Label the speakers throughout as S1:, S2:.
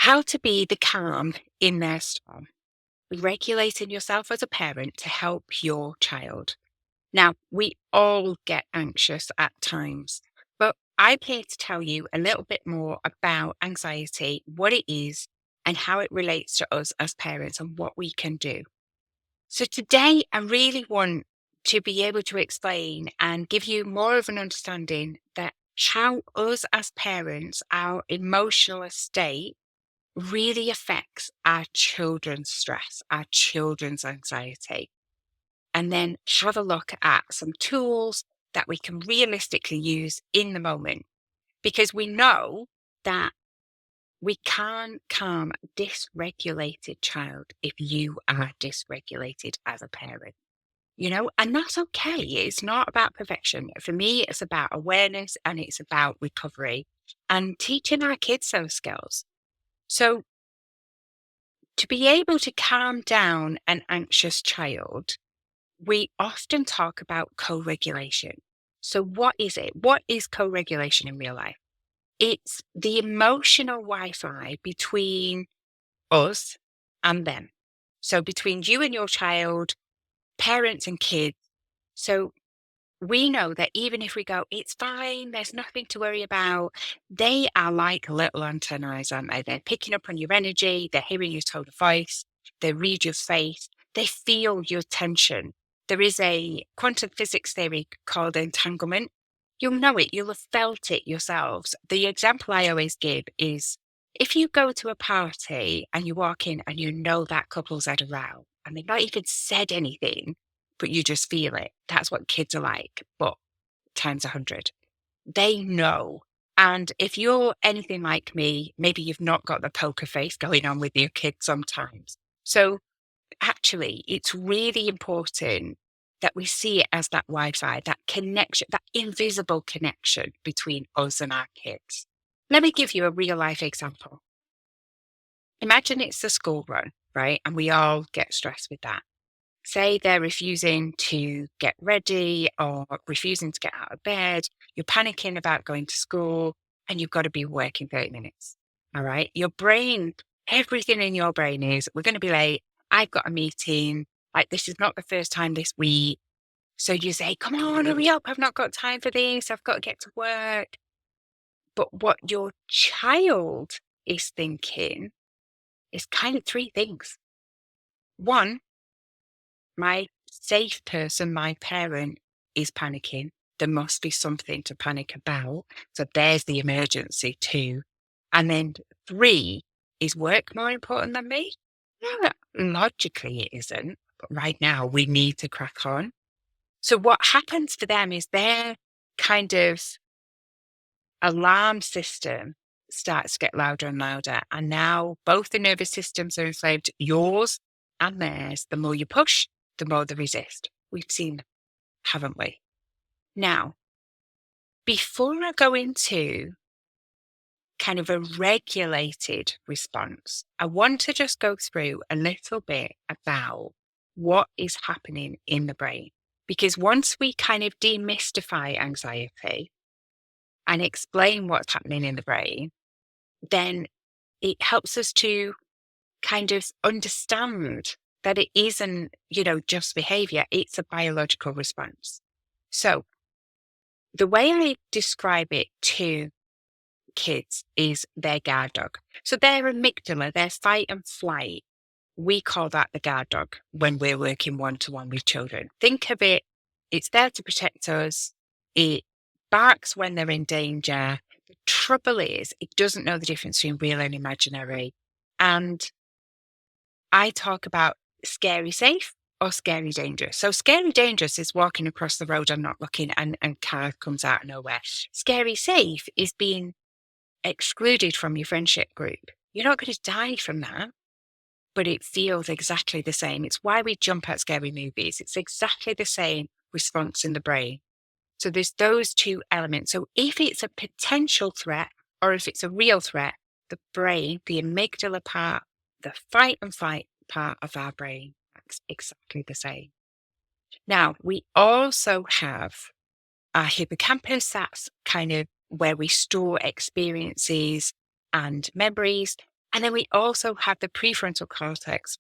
S1: How to be the calm in their storm. Regulating yourself as a parent to help your child. Now, we all get anxious at times, but I'm here to tell you a little bit more about anxiety, what it is, and how it relates to us as parents and what we can do. So, today, I really want to be able to explain and give you more of an understanding that how us as parents, our emotional state, really affects our children's stress, our children's anxiety. And then have a look at some tools that we can realistically use in the moment. Because we know that we can't calm a dysregulated child if you are dysregulated as a parent. And that's okay. It's not about perfection. For me, it's about awareness and it's about recovery and teaching our kids those skills. So, to be able to calm down an anxious child, we often talk about co regulation. So, what is it? What is co regulation in real life? It's the emotional Wi Fi between us and them. So, between you and your child, parents and kids. So, we know that even if we go, it's fine, there's nothing to worry about, they are like little antennae, aren't they? They're picking up on your energy, they're hearing your tone of voice, they read your face, they feel your tension. There is a quantum physics theory called entanglement. You'll know it, you'll have felt it yourselves. The example I always give is if you go to a party and you walk in and you know that couple's had a row and they've not even said anything, but you just feel it. That's what kids are like, but times 100. They know. And if you're anything like me, maybe you've not got the poker face going on with your kids sometimes. So actually, it's really important that we see it as that Wi-Fi, that connection, that invisible connection between us and our kids. Let me give you a real life example. Imagine it's the school run, right? And we all get stressed with that. Say they're refusing to get ready or refusing to get out of bed, you're panicking about going to school and you've got to be awake in 30 minutes. All right. Your brain, everything in your brain is, we're going to be late. I've got a meeting. Like, this is not the first time this week. So you say, come on, hurry up. I've not got time for this. I've got to get to work. But what your child is thinking is kind of three things. One, my safe person, my parent, is panicking. There must be something to panic about. So there's the emergency too. And then three, is work more important than me? No, logically it isn't. But right now we need to crack on. So what happens for them is their kind of alarm system starts to get louder and louder. And now both the nervous systems are inflamed, yours and theirs. The more you push, the more they resist. We've seen, haven't we? Now, before I go into kind of a regulated response, I want to just go through a little bit about what is happening in the brain. Because once we kind of demystify anxiety and explain what's happening in the brain, then it helps us to kind of understand that it isn't, just behavior, it's a biological response. So the way I describe it to kids is their guard dog. So their amygdala, their fight and flight, we call that the guard dog when we're working one-to-one with children. Think of it, it's there to protect us. It barks when they're in danger. The trouble is, it doesn't know the difference between real and imaginary. And I talk about scary safe or scary dangerous. So scary dangerous is walking across the road and not looking and car comes out of nowhere. Scary safe is being excluded from your friendship group. You're not going to die from that, but it feels exactly the same. It's why we jump at scary movies. It's exactly the same response in the brain. So there's those two elements. So if it's a potential threat or if it's a real threat, the brain, the amygdala part, the fight and flight part of our brain acts exactly the same. Now, we also have our hippocampus. That's kind of where we store experiences and memories. And then we also have the prefrontal cortex,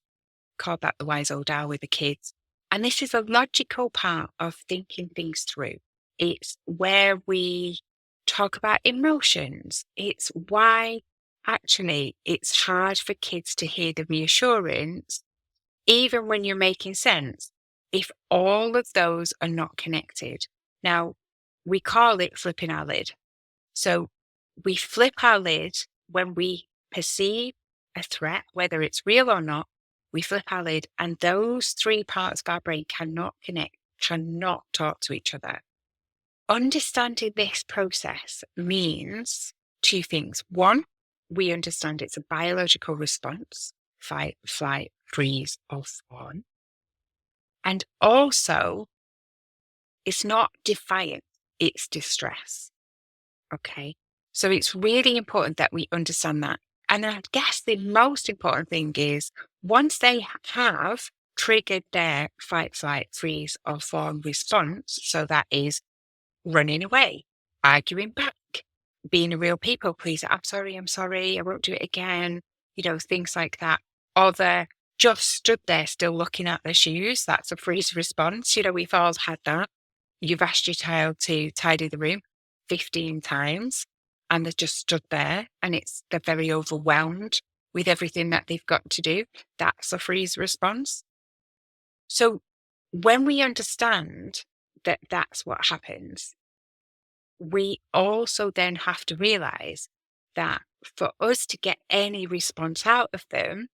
S1: called that the wise old owl with the kids. And this is a logical part of thinking things through. It's where we talk about emotions. It's why actually it's hard for kids to hear the reassurance, even when you're making sense, if all of those are not connected. Now, we call it flipping our lid. So we flip our lid when we perceive a threat, whether it's real or not. We flip our lid, and those three parts of our brain cannot connect, cannot talk to each other. Understanding this process means two things. One, we understand it's a biological response: fight, flight, freeze, or fawn. And also, it's not defiant, it's distress. Okay. So it's really important that we understand that. And I guess the most important thing is once they have triggered their fight, flight, freeze, or fawn response, so that is running away, arguing back, being a real people pleaser. I'm sorry, I won't do it again. Things like that. Or they're just stood there still looking at their shoes. That's a freeze response. We've all had that. You've asked your child to tidy the room 15 times and they're just stood there and they're very overwhelmed with everything that they've got to do. That's a freeze response. So when we understand that that's what happens, we also then have to realize that for us to get any response out of them,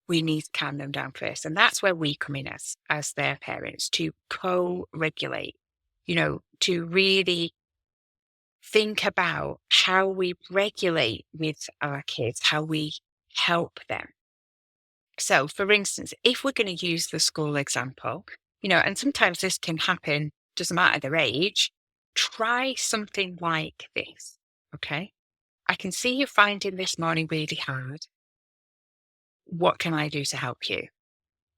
S1: we need to calm them down first. And that's where we come in as their parents, to co-regulate, to really think about how we regulate with our kids, how we help them. So, for instance, if we're going to use the school example, and sometimes this can happen, doesn't matter their age, try something like this. Okay. I can see you finding this morning really hard. What can I do to help you?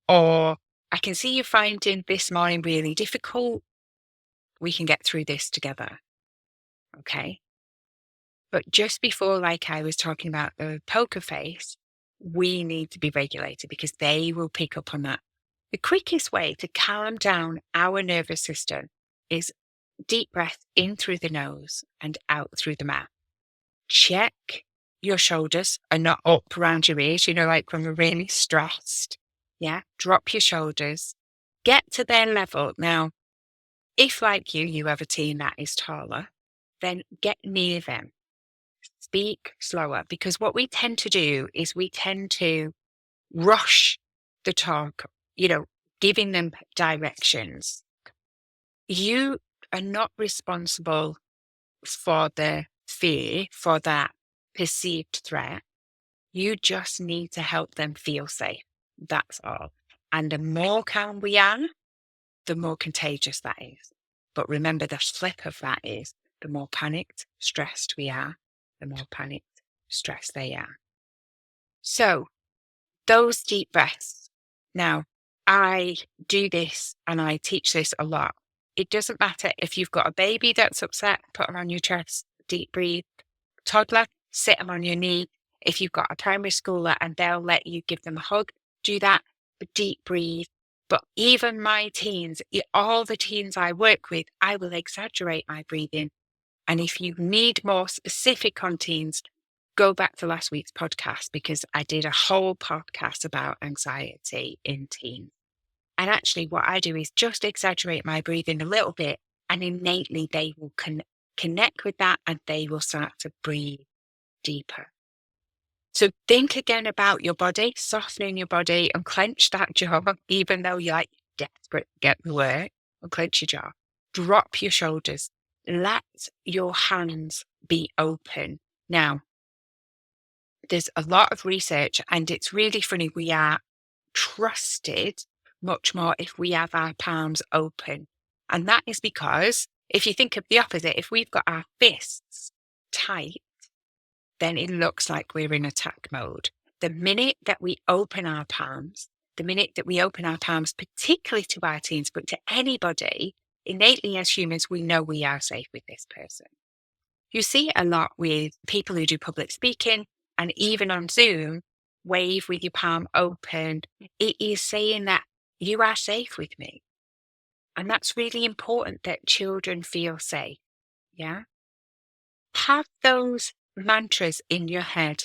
S1: Or I can see you finding this morning really difficult. We can get through this together. Okay. But just before, like I was talking about the poker face, we need to be regulated because they will pick up on that. The quickest way to calm down our nervous system is deep breath in through the nose and out through the mouth. Check your shoulders are not up around your ears, like when we're really stressed. Yeah. Drop your shoulders, get to their level. Now, if like you have a teen that is taller, then get near them. Speak slower, because what we tend to do is we tend to rush the talk, giving them directions. You are not responsible for the fear, for that perceived threat. You just need to help them feel safe. That's all. And the more calm we are, the more contagious that is. But remember, the flip of that is the more panicked, stressed we are, the more panicked, stressed they are. So those deep breaths. Now, I do this and I teach this a lot. It doesn't matter if you've got a baby that's upset, put them on your chest, deep breathe. Toddler, sit them on your knee. If you've got a primary schooler and they'll let you give them a hug, do that, but deep breathe. But even my teens, all the teens I work with, I will exaggerate my breathing. And if you need more specific on teens, go back to last week's podcast because I did a whole podcast about anxiety in teens. And actually what I do is just exaggerate my breathing a little bit and innately they will connect with that and they will start to breathe deeper. So think again about your body, softening your body and clench that jaw, even though you're like desperate to get the work, and clench your jaw. Drop your shoulders. Let your hands be open. Now, there's a lot of research and it's really funny. We are trusted much more if we have our palms open. And that is because if you think of the opposite, if we've got our fists tight, then it looks like we're in attack mode. The minute that we open our palms, particularly to our teens, but to anybody, innately as humans, we know we are safe with this person. You see it a lot with people who do public speaking and even on Zoom, wave with your palm open, it is saying that you are safe with me. And that's really important that children feel safe. Yeah. Have those mantras in your head.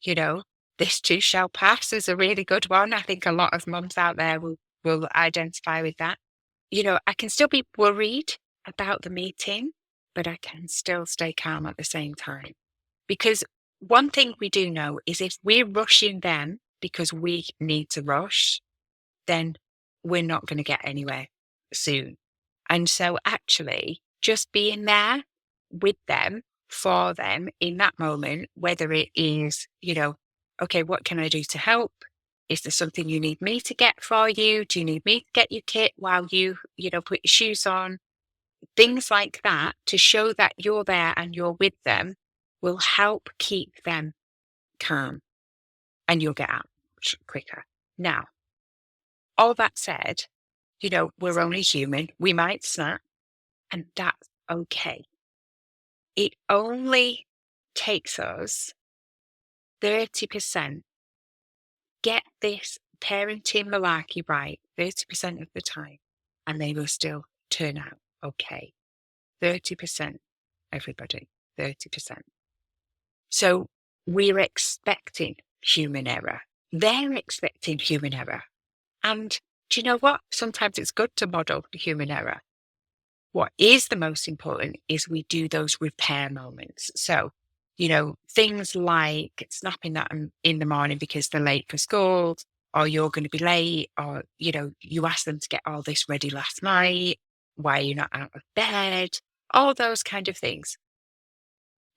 S1: You know, this too shall pass is a really good one. I think a lot of mums out there will identify with that. I can still be worried about the meeting, but I can still stay calm at the same time. Because one thing we do know is if we're rushing them because we need to rush, then we're not going to get anywhere soon. And so actually just being there with them, for them in that moment, whether it is, okay, what can I do to help? Is there something you need me to get for you? Do you need me to get your kit while put your shoes on? Things like that to show that you're there and you're with them will help keep them calm and you'll get out much quicker. Now, all that said, we're only human. We might snap, and that's okay. It only takes us 30%. Get this parenting malarkey right 30% of the time, and they will still turn out okay. 30%, everybody, 30%. So we're expecting human error. They're expecting human error. And do you know what? Sometimes it's good to model the human error. What is the most important is we do those repair moments. So, things like snapping that in the morning because they're late for school, or you're going to be late, or, you asked them to get all this ready last night. Why are you not out of bed? All those kind of things.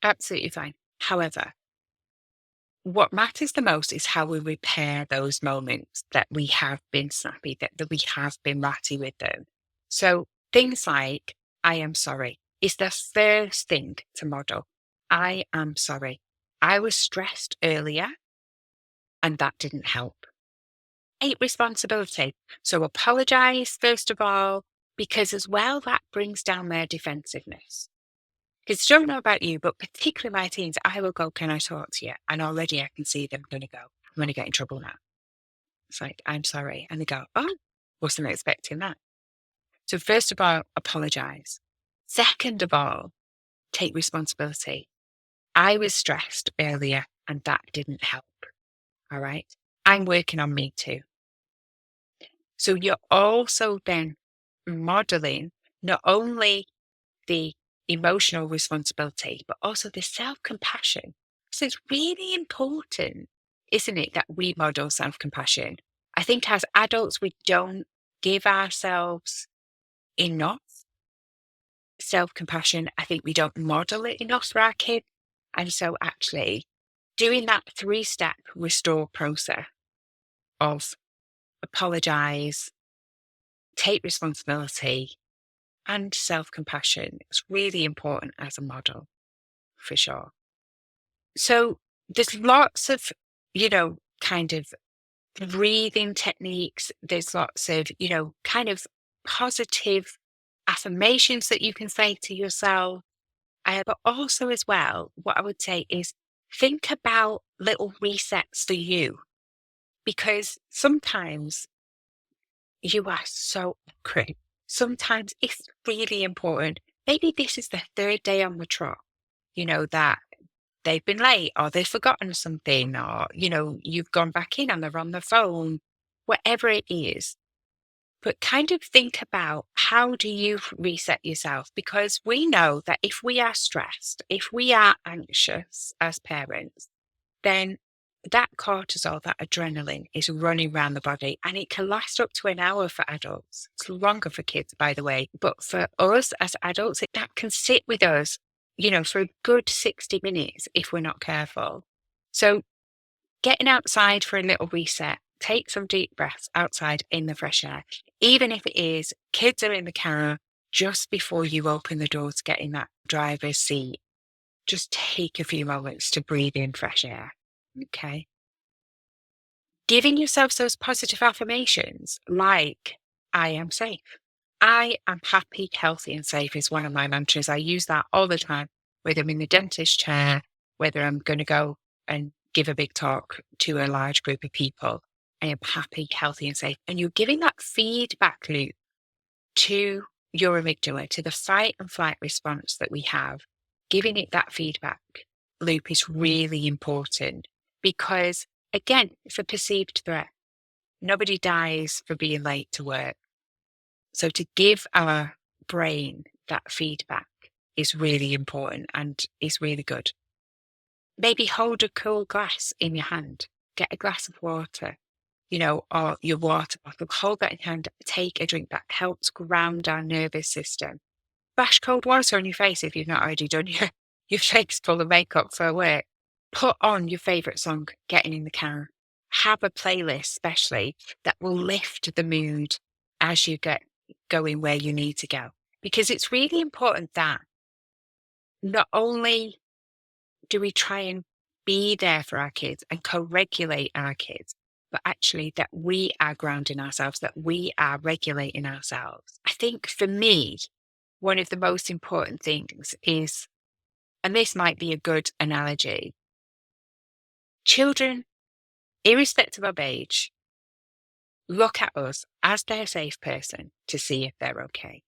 S1: Absolutely fine. However, what matters the most is how we repair those moments that we have been snappy, that we have been ratty with them. So things like, I am sorry, is the first thing to model. I am sorry. I was stressed earlier and that didn't help. Take responsibility. So apologize, first of all, because as well, that brings down their defensiveness. Because I don't know about you, but particularly my teens, I will go, can I talk to you? And already I can see them going to go, I'm going to get in trouble now. It's like, I'm sorry. And they go, oh, wasn't expecting that. So first of all, apologize. Second of all, take responsibility. I was stressed earlier and that didn't help. All right. I'm working on me too. So you're also then modeling not only the emotional responsibility, but also the self-compassion. So it's really important, isn't it, that we model self-compassion? I think as adults, we don't give ourselves enough self-compassion. I think we don't model it enough for our kids. And so actually doing that 3-step restore process of apologize, take responsibility, and self-compassion is really important as a model, for sure. So there's lots of, kind of breathing techniques. There's lots of, kind of positive affirmations that you can say to yourself. But also as well, what I would say is think about little resets for you, because sometimes you are so angry. Sometimes it's really important. Maybe this is the 3rd day on the trot, that they've been late or they've forgotten something or, you've gone back in and they're on the phone, whatever it is. But kind of think about how do you reset yourself? Because we know that if we are stressed, if we are anxious as parents, then that cortisol, that adrenaline is running around the body and it can last up to an hour for adults. It's longer for kids, by the way. But for us as adults, that can sit with us, for a good 60 minutes if we're not careful. So getting outside for a little reset, take some deep breaths outside in the fresh air, even if it is kids are in the car just before you open the door to get in that driver's seat. Just take a few moments to breathe in fresh air. Okay. Giving yourself those positive affirmations like, I am safe. I am happy, healthy, and safe is one of my mantras. I use that all the time, whether I'm in the dentist chair, whether I'm going to go and give a big talk to a large group of people. I am happy, healthy, and safe. And you're giving that feedback loop to your amygdala, to the fight and flight response that we have. Giving it that feedback loop is really important because, again, it's a perceived threat. Nobody dies for being late to work. So to give our brain that feedback is really important and is really good. Maybe hold a cool glass in your hand, get a glass of water, or your water bottle, hold that in your hand, take a drink. That helps ground our nervous system. Bash cold water on your face if you've not already done your face full of makeup for work. Put on your favourite song, getting in the car. Have a playlist, especially, that will lift the mood as you get going where you need to go. Because it's really important that not only do we try and be there for our kids and co-regulate our kids, but actually that we are grounding ourselves, that we are regulating ourselves. I think for me, one of the most important things is, and this might be a good analogy, children, irrespective of age, look at us as their safe person to see if they're okay.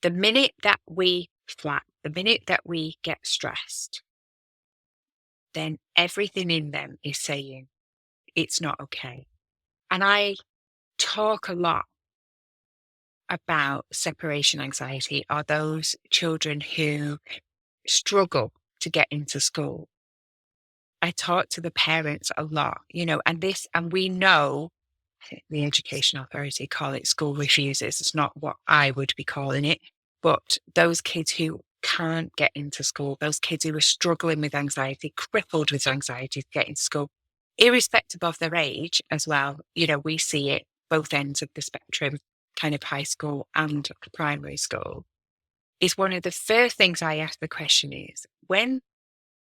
S1: The minute that we flap, the minute that we get stressed, then everything in them is saying it's not okay. And I talk a lot about separation anxiety, or those children who struggle to get into school. I talk to the parents a lot, and we know the Education Authority call it school refusers. It's not what I would be calling it, but those kids who can't get into school, those kids who are struggling with anxiety, crippled with anxiety to get into school, irrespective of their age as well. We see it both ends of the spectrum, kind of high school and primary school. Is one of the first things I ask the question is, when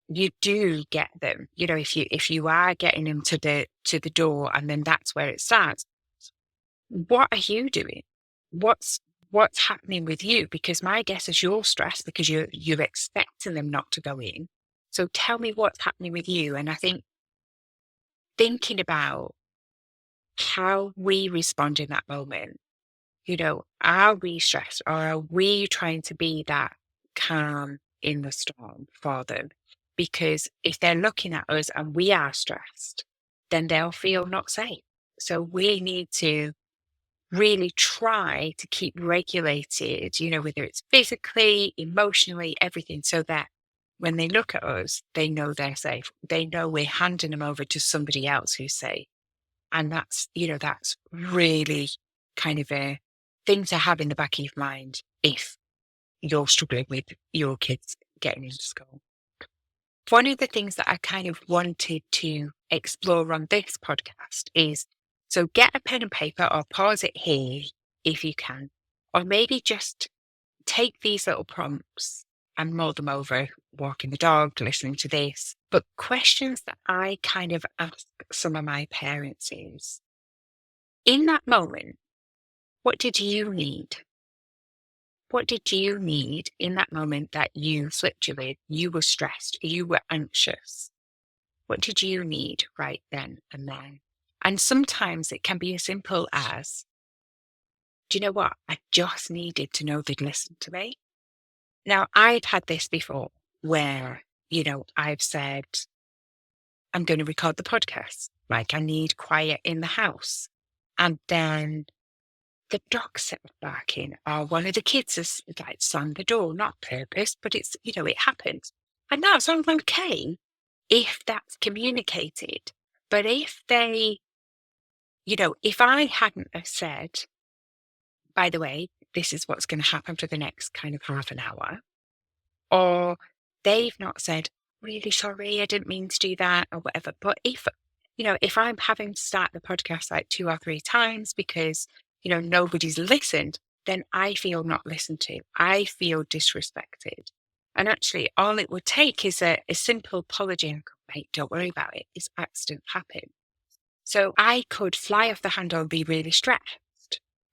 S1: you do get them, if you are getting them to the door, and then that's where it starts, what are you doing? What's happening with you? Because my guess is you're stressed because you're expecting them not to go in. So tell me what's happening with you. And I think thinking about how we respond in that moment, are we stressed, or are we trying to be that calm in the storm for them? Because if they're looking at us and we are stressed, then they'll feel not safe. So we need to really try to keep regulated, whether it's physically, emotionally, everything, so that when they look at us, they know they're safe. They know we're handing them over to somebody else who's safe. And that's really kind of a thing to have in the back of your mind if you're struggling with your kids getting into school. One of the things that I kind of wanted to explore on this podcast is, so get a pen and paper, or pause it here if you can, or maybe just take these little prompts and mull them over, walking the dog, listening to this. But questions that I kind of ask some of my parents is, in that moment, what did you need? What did you need in that moment that you flipped your lid? You were stressed, you were anxious. What did you need right then and then? And sometimes it can be as simple as, do you know what? I just needed to know they'd listen to me. Now, I'd had this before where, I've said, I'm going to record the podcast. Like, I need quiet in the house. And then the dog started barking, or one of the kids has like slammed the door, not purpose, but it's, it happens. And that's all okay if that's communicated. But if they, if I hadn't have said, by the way, this is what's going to happen for the next kind of half an hour, or they've not said, really sorry, I didn't mean to do that, or whatever. But if I'm having to start the podcast like 2 or 3 times because, nobody's listened, then I feel not listened to. I feel disrespected. And actually, all it would take is a simple apology and, hey, don't worry about it. It's accident happened. So I could fly off the handle and be really stressed.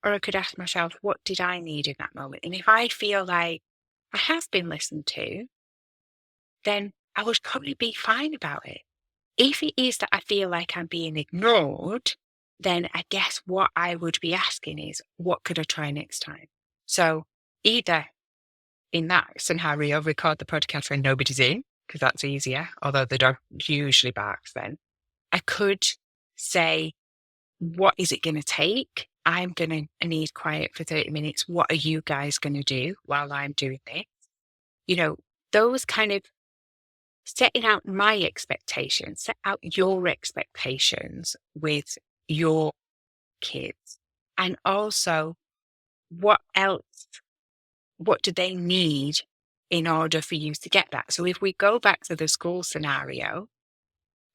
S1: Or I could ask myself, what did I need in that moment? And if I feel like I have been listened to, then I would probably be fine about it. If it is that I feel like I'm being ignored, then I guess what I would be asking is, what could I try next time? So either in that scenario, record the podcast when nobody's in, because that's easier, although the dog usually barks then. I could say, what is it going to take? I'm going to need quiet for 30 minutes. What are you guys going to do while I'm doing this? You know, those kind of setting out my expectations, set out your expectations with your kids. And also, what else, what do they need in order for you to get that? So if we go back to the school scenario,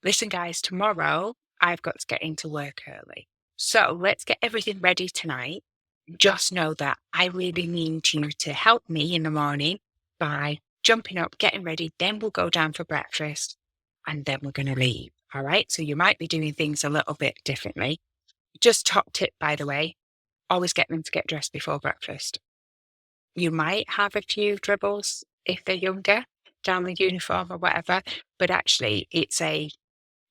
S1: listen, guys, tomorrow I've got to get into work early. So let's get everything ready tonight. Just know that I really need you to help me in the morning by jumping up, getting ready. Then we'll go down for breakfast and then we're going to leave. All right. So you might be doing things a little bit differently. Just top tip, by the way, always get them to get dressed before breakfast. You might have a few dribbles if they're younger down the uniform or whatever, but actually it's a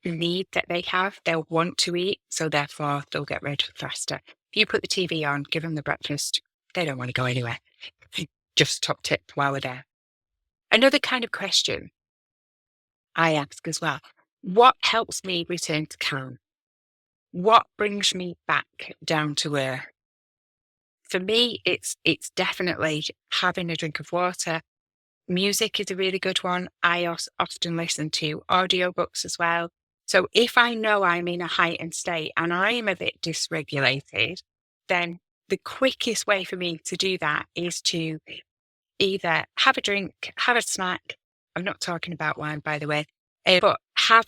S1: need that they have. They'll want to eat, so therefore they'll get ready faster. If you put the TV on, give them the breakfast, they don't want to go anywhere. Just top tip while we're there. Another kind of question I ask as well, what helps me return to calm? What brings me back down to earth? For me, it's definitely having a drink of water. Music is a really good one. I often listen to audiobooks as well. So if I know I'm in a heightened state and I'm a bit dysregulated, then the quickest way for me to do that is to either have a drink, have a snack. I'm not talking about wine, by the way, but have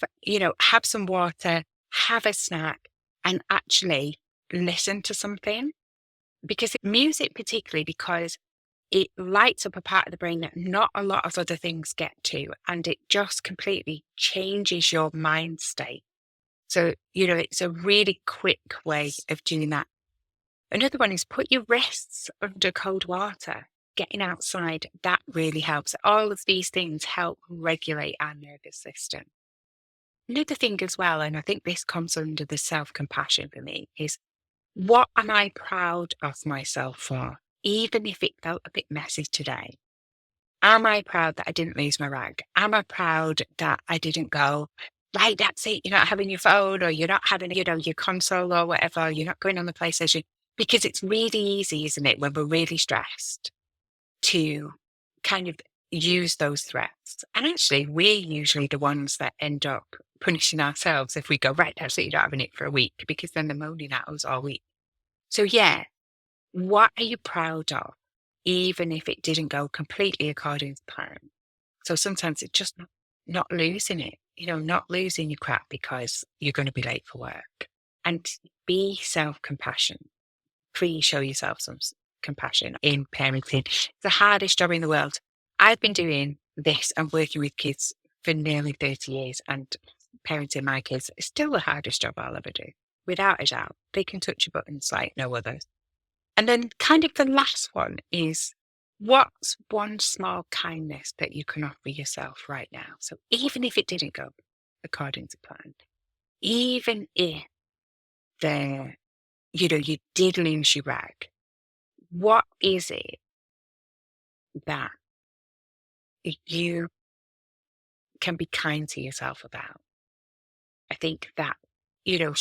S1: some water, have a snack, and actually listen to something. Because music, particularly because it lights up a part of the brain that not a lot of other things get to, and it just completely changes your mind state. So, it's a really quick way of doing that. Another one is put your wrists under cold water. Getting outside, that really helps. All of these things help regulate our nervous system. Another thing as well, and I think this comes under the self-compassion for me, is what am I proud of myself for? Even if it felt a bit messy today. Am I proud that I didn't lose my rag? Am I proud that I didn't go, right, that's it, you're not having your phone or you're not having, your console or whatever, you're not going on the PlayStation? Because it's really easy, isn't it, when we're really stressed to kind of use those threats. And actually, we're usually the ones that end up punishing ourselves if we go, right, that's it, you're not having it for a week, because then they're moaning at us all week. So yeah, what are you proud of, even if it didn't go completely according to plan? So sometimes it's just not losing it, not losing your crap because you're going to be late for work. And be self-compassion. Please show yourself some compassion in parenting. It's the hardest job in the world. I've been doing this and working with kids for nearly 30 years, and parenting my kids is still the hardest job I'll ever do. Without a doubt, they can touch your buttons like no others. And then kind of the last one is, what's one small kindness that you can offer yourself right now? So even if it didn't go according to plan, even if you did lose your rag, what is it that you can be kind to yourself about? I think that,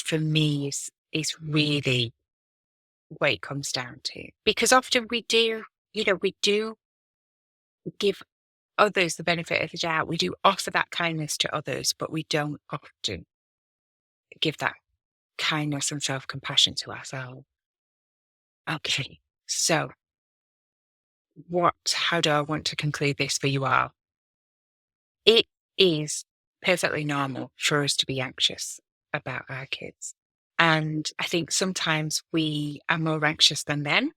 S1: for me is really what it comes down to. Because often we do give others the benefit of the doubt. We do offer that kindness to others, but we don't often give that kindness and self-compassion to ourselves. Okay, so how do I want to conclude this for you all? It is perfectly normal for us to be anxious about our kids. And I think sometimes we are more anxious than them.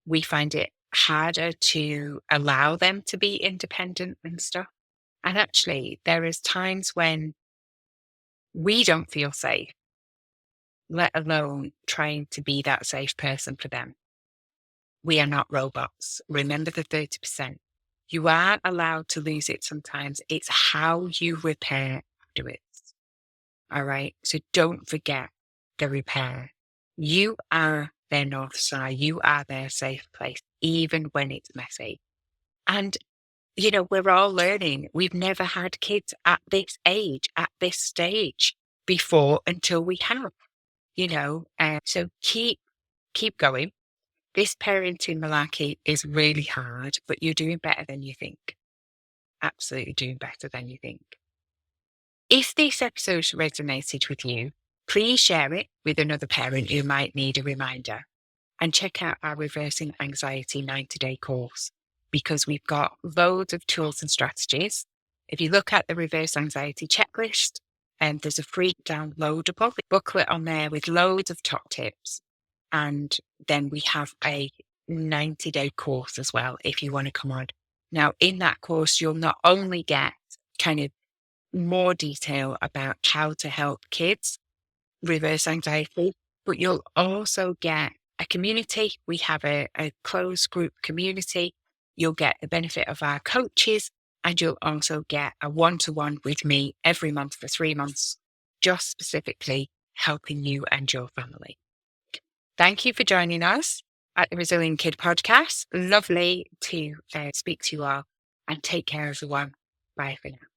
S1: We find it harder to allow them to be independent and stuff. And actually, there is times when we don't feel safe, let alone trying to be that safe person for them. We are not robots. Remember the 30%. You are allowed to lose it sometimes. It's how you repair afterwards. All right. So don't forget the repair. You are their North Star. You are their safe place, even when it's messy. And, we're all learning. We've never had kids at this age, at this stage before until we have, so keep going. This parenting malarkey is really hard, but you're doing better than you think. Absolutely doing better than you think. If this episode resonated with you, please share it with another parent who might need a reminder, and check out our Reversing Anxiety 90-day course, because we've got loads of tools and strategies. If you look at the Reverse Anxiety checklist, and there's a free downloadable booklet on there with loads of top tips. And then we have a 90-day course as well, if you want to come on. Now, in that course, you'll not only get kind of more detail about how to help kids reverse anxiety, but you'll also get a community. We have a closed group community. You'll get the benefit of our coaches, and you'll also get a one-to-one with me every month for 3 months, just specifically helping you and your family. Thank you for joining us at the Resilient Kid podcast. Lovely to speak to you all, and take care, everyone. Bye for now.